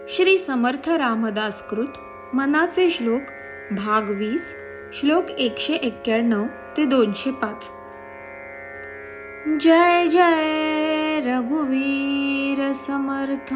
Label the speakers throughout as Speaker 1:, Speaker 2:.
Speaker 1: श्री समर्थ रामदास कृत मनाचे श्लोक भाग 20 श्लोक 191 ते 205। जय जय रघुवीर समर्थ।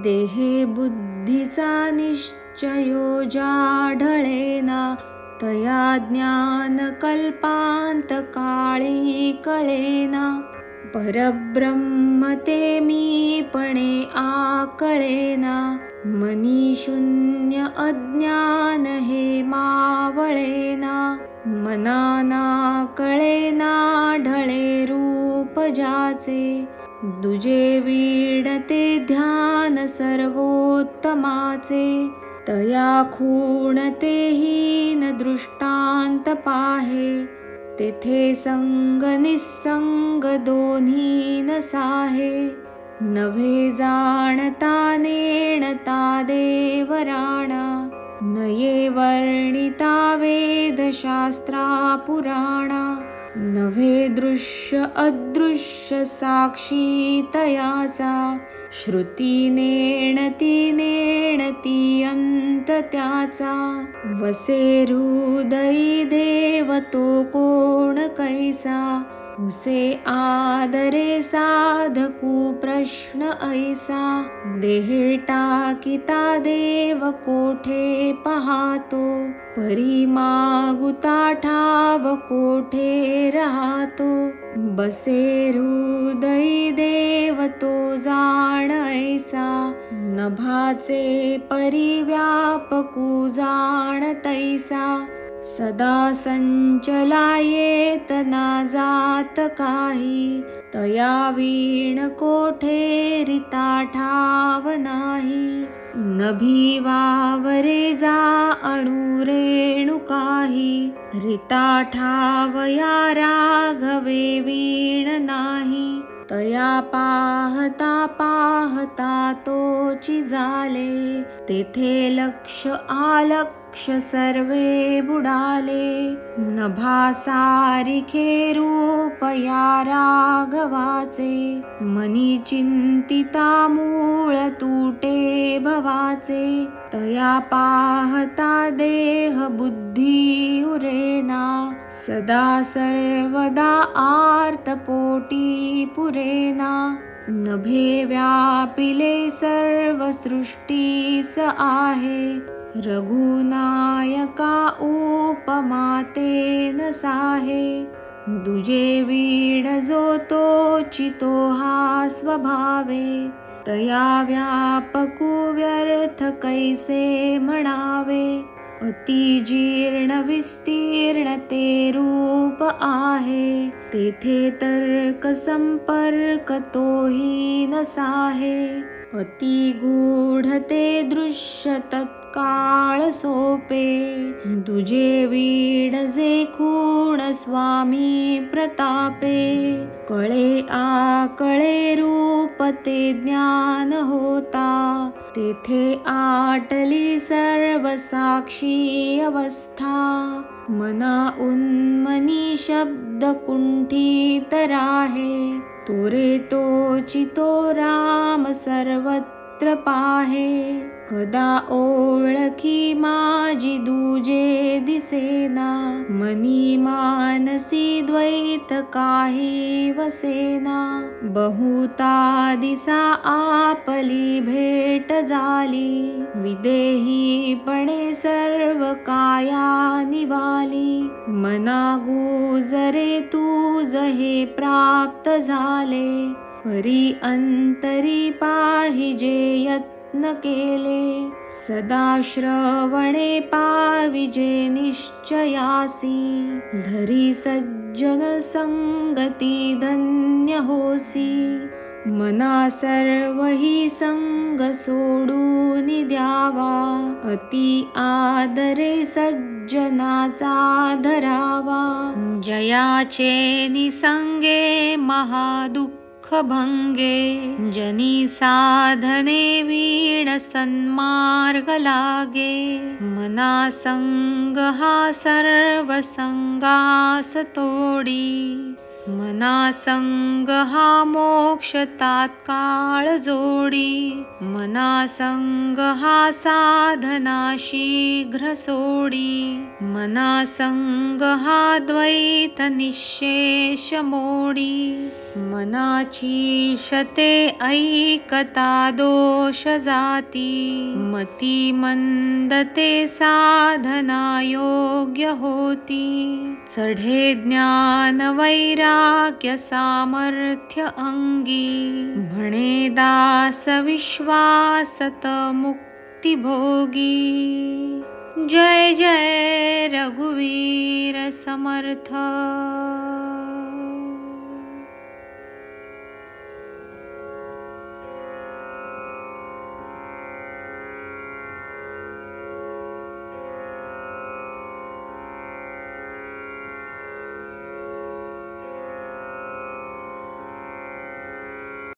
Speaker 1: देहे बुद्धीचा निश्चयो जाढळेना, तया ज्ञान कल्पांत काळी कळेना। परब्रह्म ते मीपणे आकळेना, मनी शून्य अज्ञान हे मावळेना। मनाना कळेना ढळे रूप ज्याचे, दुजे वीडते ध्यान सर्वोत्तमाचे। तया खूणते हीन दृष्टांत पाहे, तेथे संग निसंग दोन्ही नसाहे। नव्हे जाणता नेणता देवराणा, नये वर्णिता वेदशास्त्रा पुराणा। नव्हे दृश्य अदृश्य साक्षी तयाचा, श्रुती नेणती नेणती अंत त्याचा। वसे हृदयी देव तो कोण कैसा, उसे आदरे साधकू प्रश्न ऐसा। देहे टाकिता देव कोठे पाहातो, परी मागुता ठाव कोठे राहतो। बसे हृदयी देव तो जाण ऐसा, नभाचे परिव्यापकू जाण तैसा। सदा संचला येत ना जात काही, तया वीण कोठे रिता ठाव नाही। नभी वावरे जा अणु रेणु काही, रिता ठाव या राघवे वीण नाही। तया पाहता पाहता तोची झाले, तेथे लक्ष आलक्ष सर्वे बुडाले। नभा सारिखे रूप या राघवाचे, मनी चिंतिता मूळ तुटे भवाचे। तया पाहता देह बुद्धी उरेना, सदा सर्वदा आर्त पोटी पुरेना। नभे व्यापिले सर्व सृष्टीस आहे, रघुनायका उपमा ते नसाहे। दुजे वीण जो तोची तो हा स्वभावे, तया व्यापकू व्यर्थ कैसे म्हणावे। अति जीर्ण विस्तीर्ण ते रूप आहे, तेथे तर्क संपर्क तोही नसाहे। अति गूढ ते दृश्य तत्काळ सोपे, दुजे वीण जे खूण स्वामी प्रतापे। कळे आकळे रूप ते ज्ञान होता, तेथे आटली सर्व साक्षी अवस्था। मना उन्मनी शब्द कुंठित राहे, तोरे तोची तो राम सर्वत्र पाहे। कदा ओळखी माझी दुजे दिसेना, मनी मानसी द्वैत काही वसेना। बहुता दिसा आपली भेट झाली, विदेहीपणे सर्व काया निवाली। मना गुजरे तुझ हे प्राप्त झाले, परी अंतरी पाहिजे यत्न केले। सदा श्रवणे पाविजे निश्चयासी, धरी सज्जन संगती धन्य होसी। मना सर्व ही संग सोडून द्यावा, अति आदरे सज्जनाचा धरावा। जयाचे निसंगे महादुःख भंगे, जनी साधने वीण सन्मार्ग लागे। मना संग हा सर्व संगास तोडी, मना संग हा मोक्ष तात्काळ जोडी, मना संग हा साधना शीघ्र सोडी, मना संग हा द्वैत निशेष मोडी, मनाची शते ऐकता दोष जाती, मती मंदते साधना योग्य होती, चढे ज्ञान वैराग्य सामर्थ्य अंगी, म्हणे दास विश्वासत मुक्ती भोगी। जय जय रघुवीर समर्थ।